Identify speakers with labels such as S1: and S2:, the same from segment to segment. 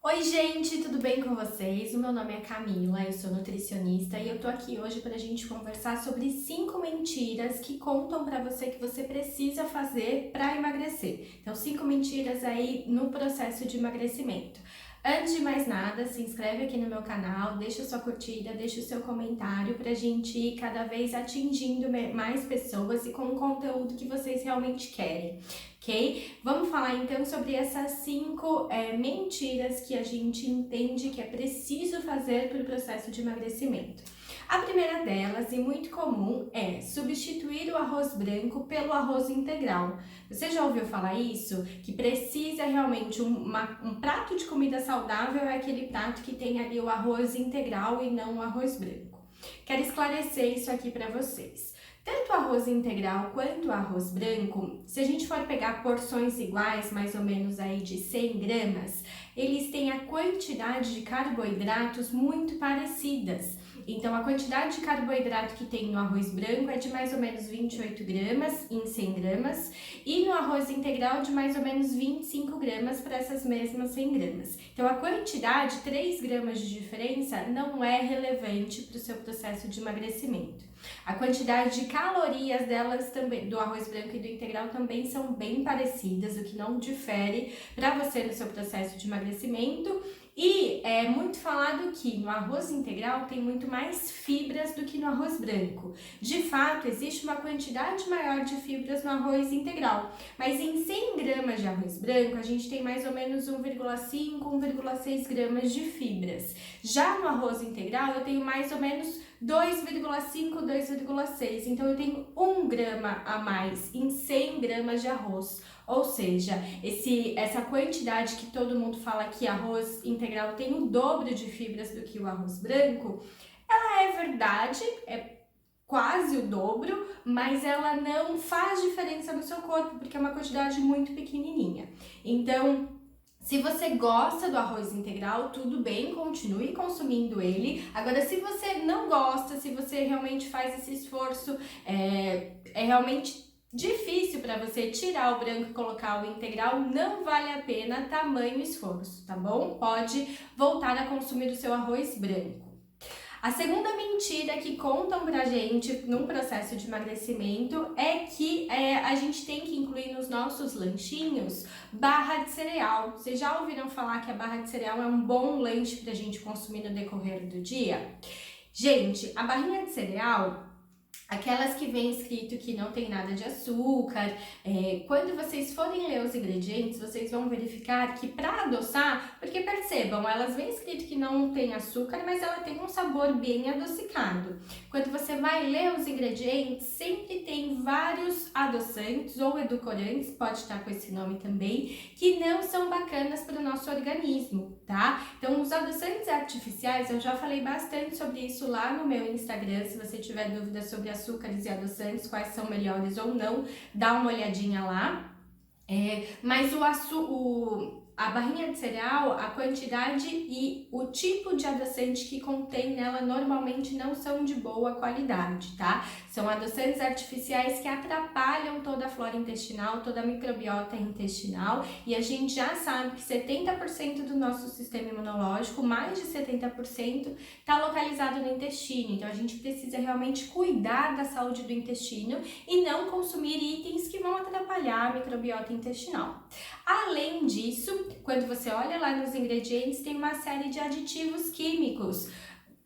S1: Oi, gente, tudo bem com vocês? O meu nome é Camila, eu sou nutricionista e eu tô aqui hoje pra gente conversar sobre 5 mentiras que contam pra você que você precisa fazer pra emagrecer. Então, 5 mentiras aí no processo de emagrecimento. Antes de mais nada, se inscreve aqui no meu canal, deixa sua curtida, deixa o seu comentário pra gente ir cada vez atingindo mais pessoas e com o conteúdo que vocês realmente querem, ok? Vamos falar então sobre essas 5 mentiras que a gente entende que é preciso fazer para o processo de emagrecimento. A primeira delas, e muito comum, é substituir o arroz branco pelo arroz integral. Você já ouviu falar isso? Que precisa realmente um prato de comida saudável é aquele prato que tem ali o arroz integral e não o arroz branco. Quero esclarecer isso aqui para vocês. Tanto o arroz integral quanto o arroz branco, se a gente for pegar porções iguais, mais ou menos aí de 100 gramas, eles têm a quantidade de carboidratos muito parecidas. Então, a quantidade de carboidrato que tem no arroz branco é de mais ou menos 28 gramas em 100 gramas e no arroz integral de mais ou menos 25 gramas para essas mesmas 100 gramas. Então, a quantidade, 3 gramas de diferença, não é relevante para o seu processo de emagrecimento. A quantidade de calorias delas também, do arroz branco e do integral, também são bem parecidas, o que não difere para você no seu processo de emagrecimento. E é muito falado que no arroz integral tem muito mais fibras do que no arroz branco. De fato, existe uma quantidade maior de fibras no arroz integral, mas em 100 gramas de arroz branco, a gente tem mais ou menos 1,5, 1,6 gramas de fibras. Já no arroz integral, eu tenho mais ou menos 2,5, 2,6. Então, eu tenho 1 grama a mais em 100 gramas de arroz. Ou seja, essa quantidade que todo mundo fala que arroz integral tem o dobro de fibras do que o arroz branco, ela é verdade, é quase o dobro, mas ela não faz diferença no seu corpo, porque é uma quantidade muito pequenininha. Então, se você gosta do arroz integral, tudo bem, continue consumindo ele. Agora, se você não gosta, se você realmente faz esse esforço, é realmente difícil para você tirar o branco e colocar o integral, não vale a pena tamanho esforço, tá bom? Pode voltar a consumir o seu arroz branco. A segunda mentira que contam pra gente num processo de emagrecimento é que a gente tem que incluir nos nossos lanchinhos barra de cereal. Vocês já ouviram falar que a barra de cereal é um bom lanche pra gente consumir no decorrer do dia? Gente, a barrinha de cereal, aquelas que vem escrito que não tem nada de açúcar, quando vocês forem ler os ingredientes, vocês vão verificar que para adoçar, porque percebam, elas vem escrito que não tem açúcar, mas ela tem um sabor bem adocicado. Quando você vai ler os ingredientes, sempre tem vários adoçantes ou edulcorantes, pode estar com esse nome também, que não são bacanas para o nosso organismo, tá? Então, os adoçantes artificiais, eu já falei bastante sobre isso lá no meu Instagram, se você tiver dúvidas sobre açúcares e adoçantes, quais são melhores ou não, dá uma olhadinha lá. Mas a barrinha de cereal, a quantidade e o tipo de adoçante que contém nela normalmente não são de boa qualidade, tá? São adoçantes artificiais que atrapalham toda a flora intestinal, toda a microbiota intestinal, e a gente já sabe que 70% do nosso sistema imunológico, mais de 70%, está localizado no intestino. Então, a gente precisa realmente cuidar da saúde do intestino e não consumir itens que vão atrapalhar a microbiota intestinal. Além disso, quando você olha lá nos ingredientes, tem uma série de aditivos químicos.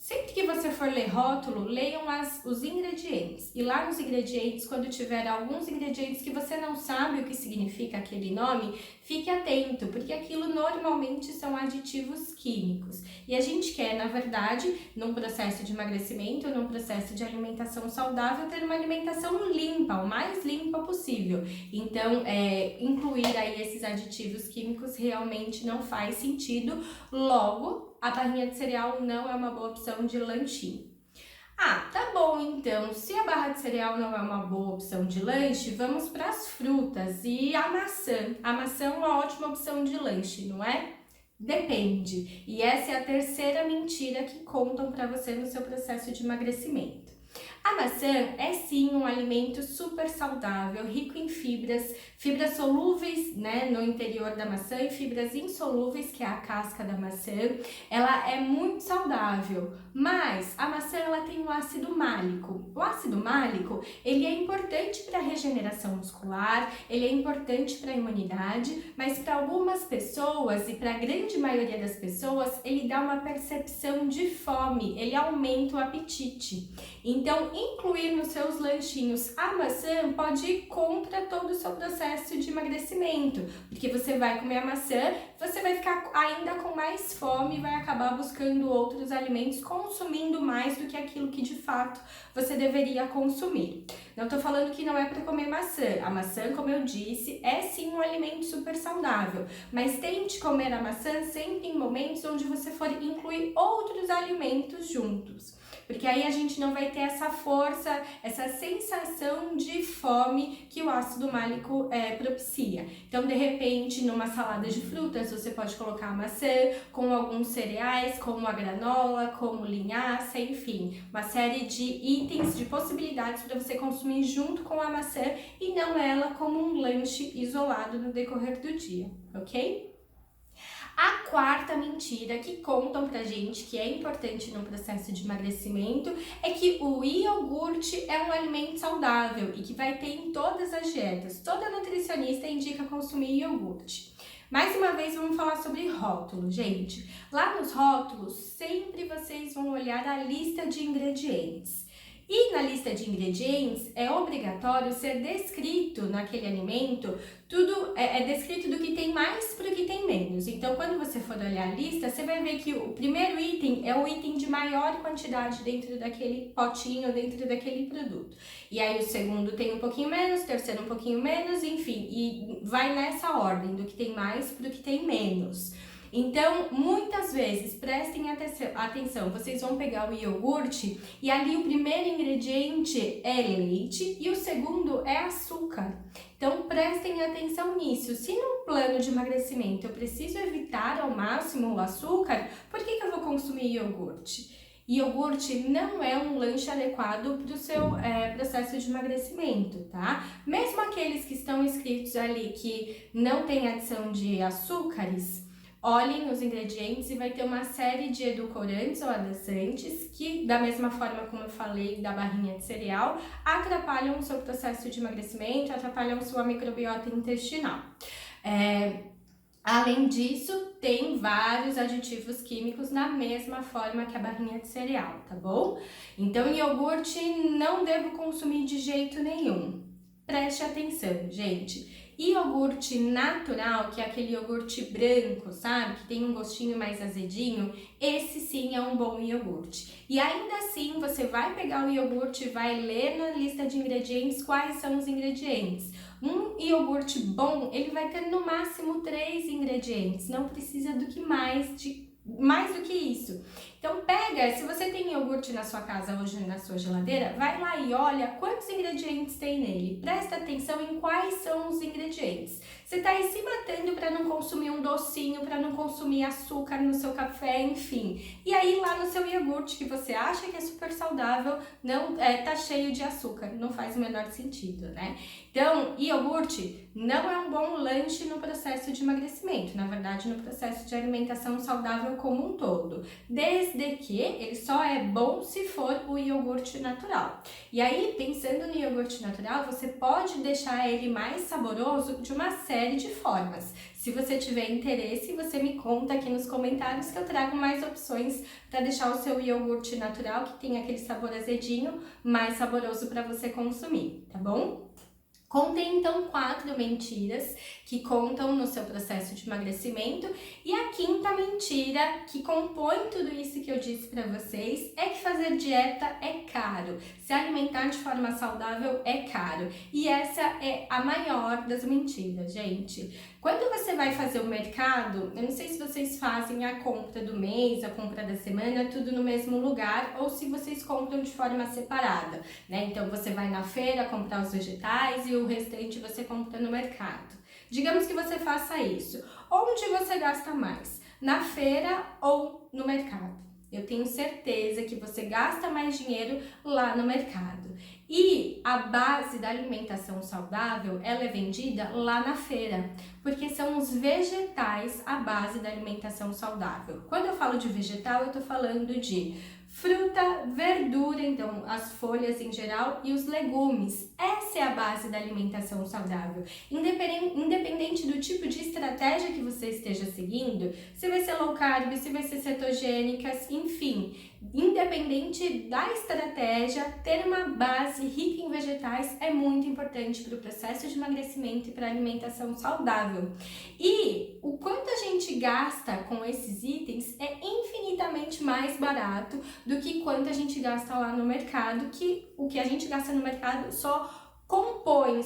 S1: Sempre que você for ler rótulo, leiam os ingredientes. E lá nos ingredientes, quando tiver alguns ingredientes que você não sabe o que significa aquele nome, fique atento, porque aquilo normalmente são aditivos químicos. E a gente quer, na verdade, num processo de emagrecimento, num processo de alimentação saudável, ter uma alimentação limpa, o mais limpa possível. Então, incluir aí esses aditivos químicos realmente não faz sentido. Logo, a barrinha de cereal não é uma boa opção de lanchinho. Ah, tá bom então, se a barra de cereal não é uma boa opção de lanche, vamos para as frutas e a maçã. A maçã é uma ótima opção de lanche, não é? Depende. E essa é a terceira mentira que contam para você no seu processo de emagrecimento. A maçã é sim um alimento super saudável, rico em fibras, fibras solúveis, né, no interior da maçã e fibras insolúveis, que é a casca da maçã. Ela é muito saudável, mas a maçã ela tem o ácido málico. O ácido málico, ele é importante para a regeneração muscular, ele é importante para a imunidade, mas para algumas pessoas e para a grande maioria das pessoas, ele dá uma percepção de fome, ele aumenta o apetite. Então, incluir nos seus lanchinhos a maçã pode ir contra todo o seu processo de emagrecimento, porque você vai comer a maçã, você vai ficar ainda com mais fome e vai acabar buscando outros alimentos, consumindo mais do que aquilo que de fato você deveria consumir. Não estou falando que não é para comer maçã. A maçã, como eu disse, é sim um alimento super saudável, mas tente comer a maçã sempre em momentos onde você for incluir outros alimentos juntos. Porque aí a gente não vai ter essa força, essa sensação de fome que o ácido málico propicia. Então, de repente, numa salada de frutas, você pode colocar a maçã com alguns cereais, como a granola, como linhaça, enfim, uma série de itens, de possibilidades para você consumir junto com a maçã e não ela como um lanche isolado no decorrer do dia, ok? A quarta mentira que contam pra gente, que é importante no processo de emagrecimento, é que o iogurte é um alimento saudável e que vai ter em todas as dietas. Toda nutricionista indica consumir iogurte. Mais uma vez, vamos falar sobre rótulo, gente. Lá nos rótulos, sempre vocês vão olhar a lista de ingredientes. E na lista de ingredientes, é obrigatório ser descrito naquele alimento, tudo é descrito do que tem mais para o que tem menos. Então, quando você for olhar a lista, você vai ver que o primeiro item é o item de maior quantidade dentro daquele potinho, dentro daquele produto. E aí o segundo tem um pouquinho menos, o terceiro um pouquinho menos, enfim, e vai nessa ordem, do que tem mais para o que tem menos. Então, muitas vezes, prestem atenção, vocês vão pegar o iogurte e ali o primeiro ingrediente é leite e o segundo é açúcar. Então, prestem atenção nisso. Se num plano de emagrecimento eu preciso evitar ao máximo o açúcar, por que eu vou consumir iogurte? Iogurte não é um lanche adequado para o seu processo de emagrecimento, tá? Mesmo aqueles que estão escritos ali que não tem adição de açúcares, olhem os ingredientes e vai ter uma série de edulcorantes ou adoçantes que, da mesma forma como eu falei da barrinha de cereal, atrapalham o seu processo de emagrecimento, atrapalham sua microbiota intestinal. Além disso, tem vários aditivos químicos na mesma forma que a barrinha de cereal, tá bom? Então, iogurte não devo consumir de jeito nenhum. Preste atenção, gente. Iogurte natural, que é aquele iogurte branco, sabe? Que tem um gostinho mais azedinho, esse sim é um bom iogurte. E ainda assim, você vai pegar o iogurte e vai ler na lista de ingredientes quais são os ingredientes. Um iogurte bom, ele vai ter no máximo 3 ingredientes, não precisa do que mais do que isso. Então pega, se você tem iogurte na sua casa hoje na sua geladeira, vai lá e olha quantos ingredientes tem nele. Presta atenção em quais são os ingredientes. Você tá aí se matando para não consumir um docinho, para não consumir açúcar no seu café, enfim. E aí lá no seu iogurte que você acha que é super saudável, não tá cheio de açúcar, não faz o menor sentido, né? Então, iogurte não é um bom lanche no processo de emagrecimento, na verdade no processo de alimentação saudável como um todo, desde que ele só é bom se for o iogurte natural. E aí, pensando no iogurte natural, você pode deixar ele mais saboroso de uma série de formas. Se você tiver interesse, você me conta aqui nos comentários que eu trago mais opções para deixar o seu iogurte natural, que tem aquele sabor azedinho, mais saboroso para você consumir, tá bom? Contém então 4 mentiras que contam no seu processo de emagrecimento e a quinta mentira que compõe tudo isso que eu disse para vocês é que fazer dieta é caro, se alimentar de forma saudável é caro e essa é a maior das mentiras, gente. Quando você vai fazer o mercado, eu não sei se vocês fazem a compra do mês, a compra da semana, tudo no mesmo lugar ou se vocês compram de forma separada, né? Então você vai na feira comprar os vegetais e o restante você compra no mercado. Digamos que você faça isso. Onde você gasta mais? Na feira ou no mercado? Eu tenho certeza que você gasta mais dinheiro lá no mercado. E a base da alimentação saudável, ela é vendida lá na feira, porque são os vegetais a base da alimentação saudável. Quando eu falo de vegetal, eu tô falando de fruta, verdura, então as folhas em geral e os legumes. Essa é a base da alimentação saudável. Independente do tipo de estratégia que você esteja seguindo, se vai ser low carb, se vai ser cetogênicas, enfim, independente da estratégia, ter uma base rica em vegetais é muito importante para o processo de emagrecimento e para a alimentação saudável. E o quanto a gente gasta com esses itens é infinitamente mais barato do que quanto a gente gasta lá no mercado, que o que a gente gasta no mercado só compõe,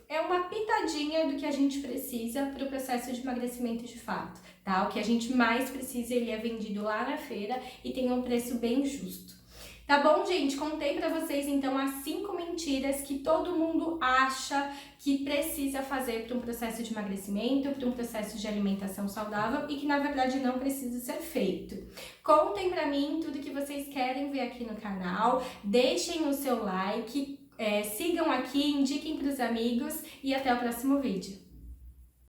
S1: é uma pitadinha do que a gente precisa para o processo de emagrecimento de fato, tá? O que a gente mais precisa, ele é vendido lá na feira e tem um preço bem justo. Tá bom, gente? Contei pra vocês, então, as 5 mentiras que todo mundo acha que precisa fazer para um processo de emagrecimento, para um processo de alimentação saudável e que, na verdade, não precisa ser feito. Contem pra mim tudo que vocês querem ver aqui no canal, deixem o seu like, sigam aqui, indiquem pros amigos e até o próximo vídeo.